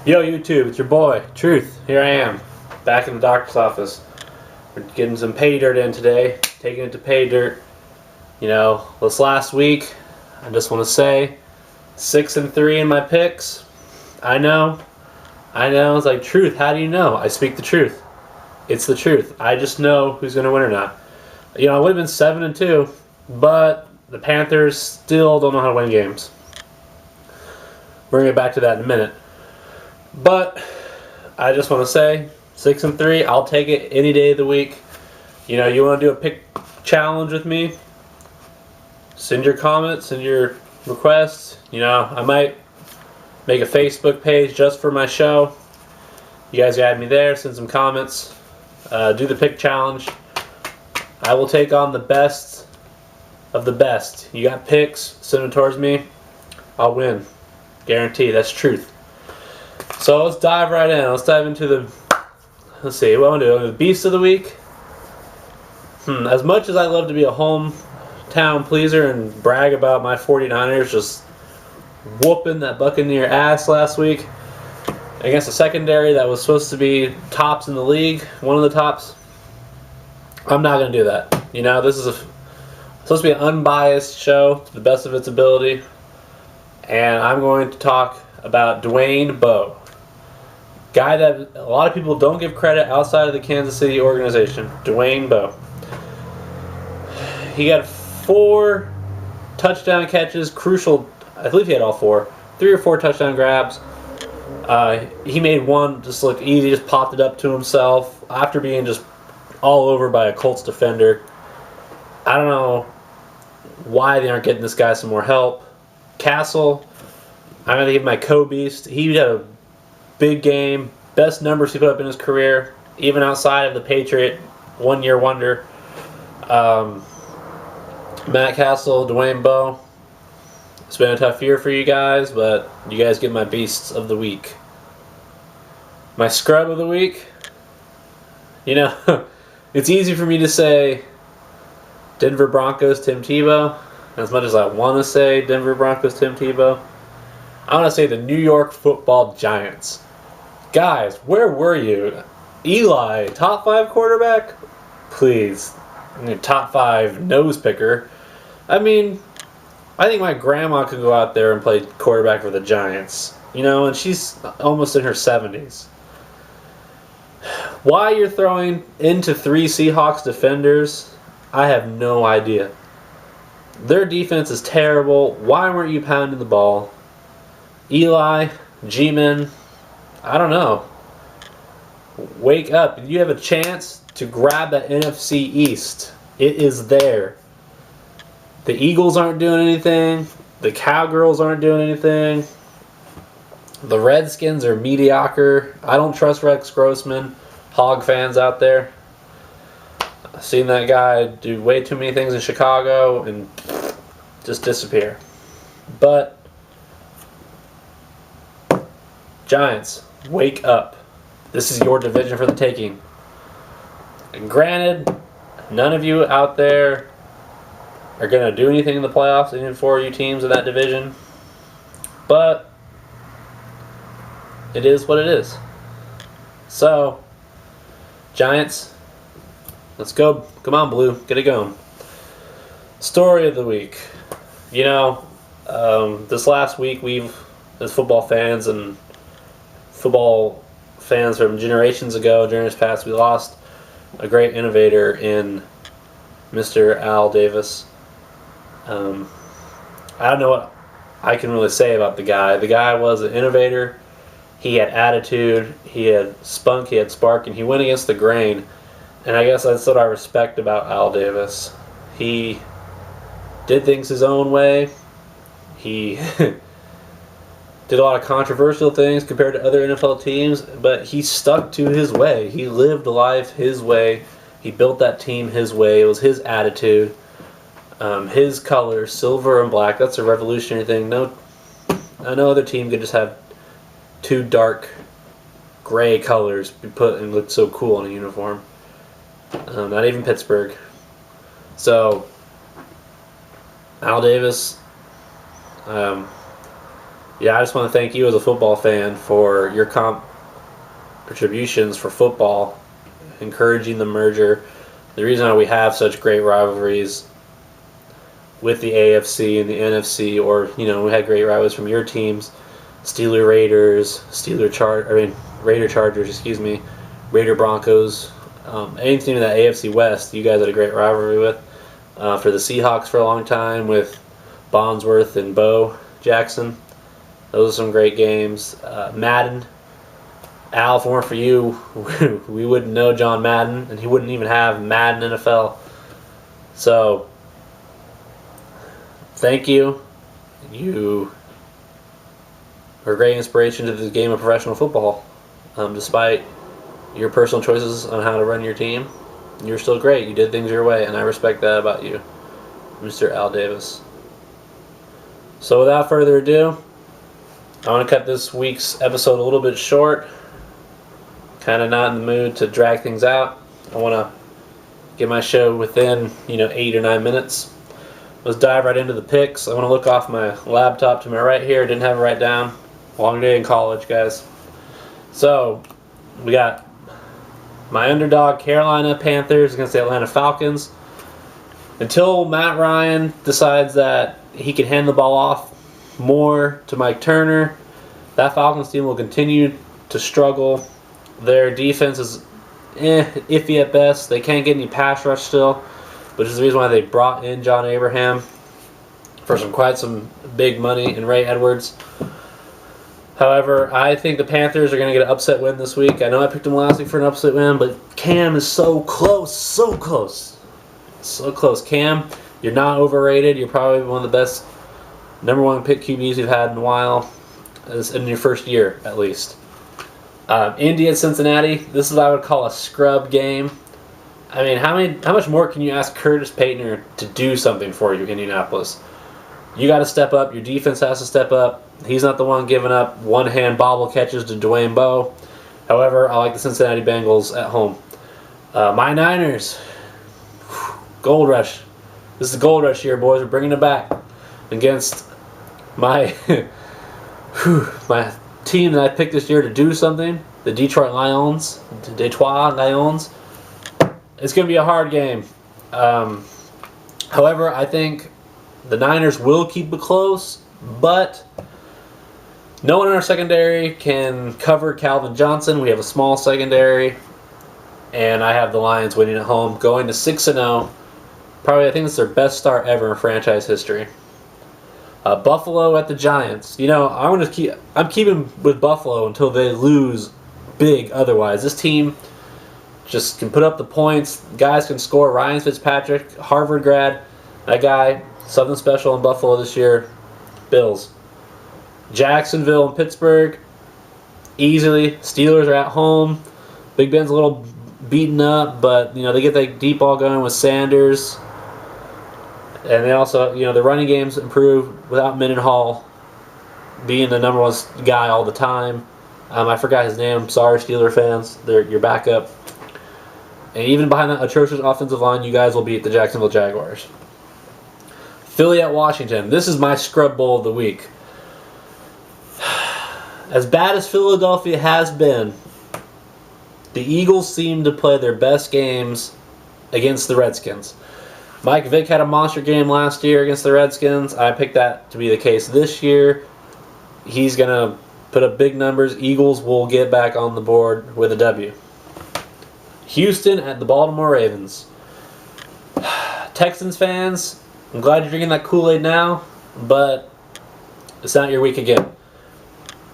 Yo, YouTube, it's your boy, Truth. Here I am, back in the doctor's office. We're getting some Paydirt in today, taking it to Paydirt. You know, this last week, I just want to say, 6-3 in my picks. I know. It's like, Truth, how do you know? I speak the truth. It's the truth. I just know who's going to win or not. You know, I would have been 7-2, but the Panthers still don't know how to win games. We're going to get back to that in a minute. But I just want to say, 6-3, I'll take it any day of the week. You know, you want to do a pick challenge with me? Send your comments, send your requests. You know, I might make a Facebook page just for my show. You guys add me there, send some comments. Do the pick challenge. I will take on the best of the best. You got picks, send them towards me. I'll win. Guarantee. That's truth. So let's dive right in. Let's dive into let's see, what I'm going to do. The Beast of the Week. As much as I love to be a hometown pleaser and brag about my 49ers just whooping that Buccaneer ass last week against a secondary that was supposed to be tops in the league, one of the tops, I'm not going to do that. You know, this is supposed to be an unbiased show to the best of its ability. And I'm going to talk about Dwayne Bowe. Guy that a lot of people don't give credit outside of the Kansas City organization. Dwayne Bowe. He got 4 touchdown catches, crucial. I believe he had all 4. 3 or 4 touchdown grabs. He made one just look easy, just popped it up to himself after being just all over by a Colts defender. I don't know why they aren't getting this guy some more help. Castle, I'm going to give my co-beast. He had a big game, best numbers he put up in his career, even outside of the Patriot one-year wonder. Matt Castle, Dwayne Bowe. It's been a tough year for you guys, but you guys get my beasts of the week. My scrub of the week, you know, it's easy for me to say Denver Broncos, Tim Tebow. As much as I want to say Denver Broncos, Tim Tebow, I want to say the New York Football Giants. Guys, where were you? Eli, top 5 quarterback? Please. Top 5 nose picker. I mean, I think my grandma could go out there and play quarterback for the Giants. You know, and she's almost in her 70s. Why you're throwing into 3 Seahawks defenders, I have no idea. Their defense is terrible. Why weren't you pounding the ball? Eli, G-Men, I don't know. Wake up. You have a chance to grab that NFC East. It is there. The Eagles aren't doing anything. The Cowgirls aren't doing anything. The Redskins are mediocre. I don't trust Rex Grossman. Hog fans out there. I've seen that guy do way too many things in Chicago and just disappear. But Giants, wake up. This is your division for the taking. And granted, none of you out there are going to do anything in the playoffs, even for you teams in that division. But it is what it is. So, Giants, let's go. Come on, Blue. Get it going. Story of the week. You know, this last week as football fans and football fans from generations ago, generations past, we lost a great innovator in Mr. Al Davis. I don't know what I can really say about the guy. The guy was an innovator. He had attitude. He had spunk. He had spark. And he went against the grain. And I guess that's what I respect about Al Davis. He did things his own way. He did a lot of controversial things compared to other NFL teams, but he stuck to his way. He lived life his way. He built that team his way. It was his attitude. His color, silver and black, that's a revolutionary thing. No other team could just have 2 dark gray colors be put and look so cool in a uniform. Not even Pittsburgh. So, Al Davis, Yeah, I just want to thank you as a football fan for your contributions for football, encouraging the merger. The reason why we have such great rivalries with the AFC and the NFC, or we had great rivalries from your teams, Raider Chargers, excuse me, Raider Broncos, any team in that AFC West, you guys had a great rivalry with. For the Seahawks for a long time with Bondsworth and Bo Jackson. Those are some great games. Madden. Al, if it weren't for you, we wouldn't know John Madden, and he wouldn't even have Madden NFL. So, thank you. You are a great inspiration to the game of professional football. Despite your personal choices on how to run your team, you're still great. You did things your way, and I respect that about you, Mr. Al Davis. So without further ado, I want to cut this week's episode a little bit short. Kind of not in the mood to drag things out. I want to get my show within 8 or 9 minutes. Let's dive right into the picks. I want to look off my laptop to my right here. Didn't have it right down. Long day in college, guys. So we got my underdog Carolina Panthers against the Atlanta Falcons. Until Matt Ryan decides that he can hand the ball off more to Mike Turner, that Falcons team will continue to struggle. Their defense is iffy at best. They can't get any pass rush still, which is the reason why they brought in John Abraham for quite some big money and Ray Edwards. However, I think the Panthers are going to get an upset win this week. I know I picked them last week for an upset win, but Cam is so close, so close. So close. Cam, you're not overrated. You're probably one of the best number one pick QBs you've had in a while, in your first year at least. Indy at Cincinnati, this is what I would call a scrub game. I mean, how much more can you ask Curtis Paydirt to do something for you, Indianapolis? You got to step up. Your defense has to step up. He's not the one giving up one-hand bobble catches to Dwayne Bowe. However, I like the Cincinnati Bengals at home. My Niners, Gold Rush. This is the Gold Rush here, boys. We're bringing it back against my my team that I picked this year to do something, the Detroit Lions. It's going to be a hard game. However, I think the Niners will keep it close, but no one in our secondary can cover Calvin Johnson. We have a small secondary, and I have the Lions winning at home, going to 6-0. Probably, I think it's their best start ever in franchise history. Buffalo at the Giants. I'm keeping with Buffalo until they lose big otherwise. This team just can put up the points. Guys can score. Ryan Fitzpatrick, Harvard grad. That guy, something special in Buffalo this year. Bills. Jacksonville and Pittsburgh. Easily. Steelers are at home. Big Ben's a little beaten up, but they get that deep ball going with Sanders. And they also, the running game's improved without Mendenhall being the number one guy all the time. I forgot his name. Sorry, Steeler fans. They're your backup. And even behind that atrocious offensive line, you guys will beat the Jacksonville Jaguars. Philly at Washington. This is my scrub bowl of the week. As bad as Philadelphia has been, the Eagles seem to play their best games against the Redskins. Mike Vick had a monster game last year against the Redskins. I picked that to be the case this year. He's going to put up big numbers. Eagles will get back on the board with a W. Houston at the Baltimore Ravens. Texans fans, I'm glad you're drinking that Kool-Aid now, but it's not your week again.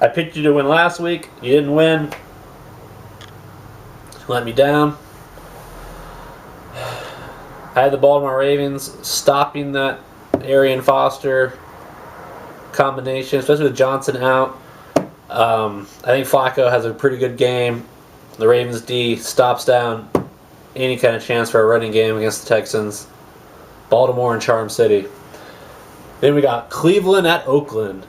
I picked you to win last week. You didn't win. Let me down. I had the Baltimore Ravens stopping that Arian Foster combination, especially with Johnson out. I think Flacco has a pretty good game. The Ravens D stops down any kind of chance for a running game against the Texans. Baltimore and Charm City. Then we got Cleveland at Oakland.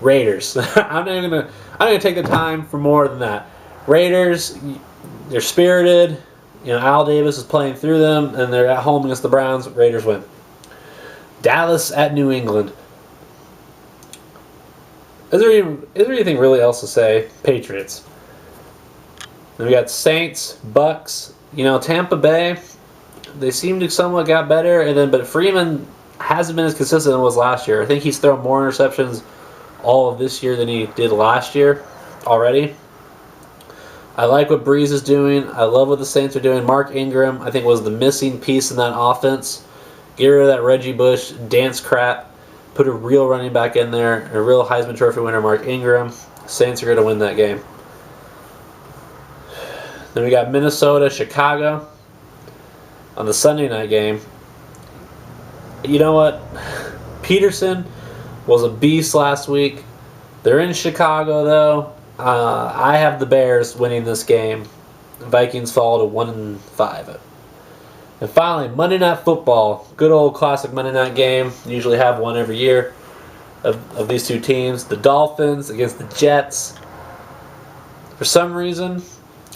Raiders. I'm not gonna take the time for more than that. Raiders, they're spirited. Al Davis is playing through them, and they're at home against the Browns. Raiders win. Dallas at New England. is there anything really else to say? Patriots. Then we got Saints, Bucks. You know, Tampa Bay, they seem to somewhat got better, but Freeman hasn't been as consistent as he was last year. I think he's thrown more interceptions all of this year than he did last year already. I like what Breeze is doing. I love what the Saints are doing. Mark Ingram, I think, was the missing piece in that offense. Get rid of that Reggie Bush dance crap. Put a real running back in there. A real Heisman Trophy winner, Mark Ingram. Saints are going to win that game. Then we got Minnesota, Chicago on the Sunday night game. You know what? Peterson was a beast last week. They're in Chicago, though. I have the Bears winning this game. The Vikings fall to 1-5. And finally, Monday Night Football. Good old classic Monday night game. Usually have one every year of these two teams. The Dolphins against the Jets. For some reason,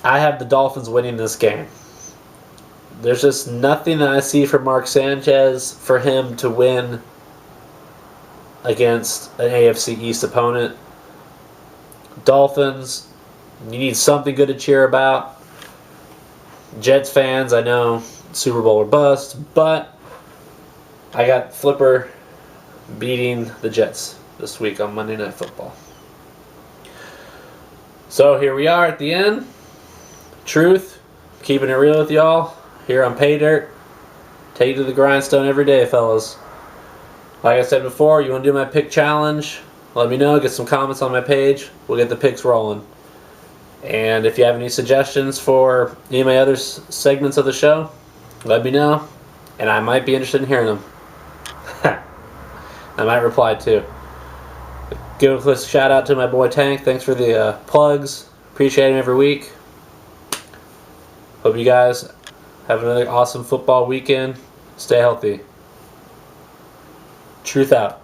I have the Dolphins winning this game. There's just nothing that I see from Mark Sanchez for him to win against an AFC East opponent. Dolphins, you need something good to cheer about. Jets fans, I know, Super Bowl or bust, but I got Flipper beating the Jets this week on Monday Night Football. So here we are at the end. Truth, keeping it real with y'all here on Paydirt. Take it to the grindstone every day, fellas. Like I said before, you want to do my pick challenge? Let me know. Get some comments on my page. We'll get the picks rolling. And if you have any suggestions for any of my other segments of the show, let me know. And I might be interested in hearing them. I might reply too. Give a quick shout out to my boy Tank. Thanks for the plugs. Appreciate him every week. Hope you guys have another awesome football weekend. Stay healthy. Truth out.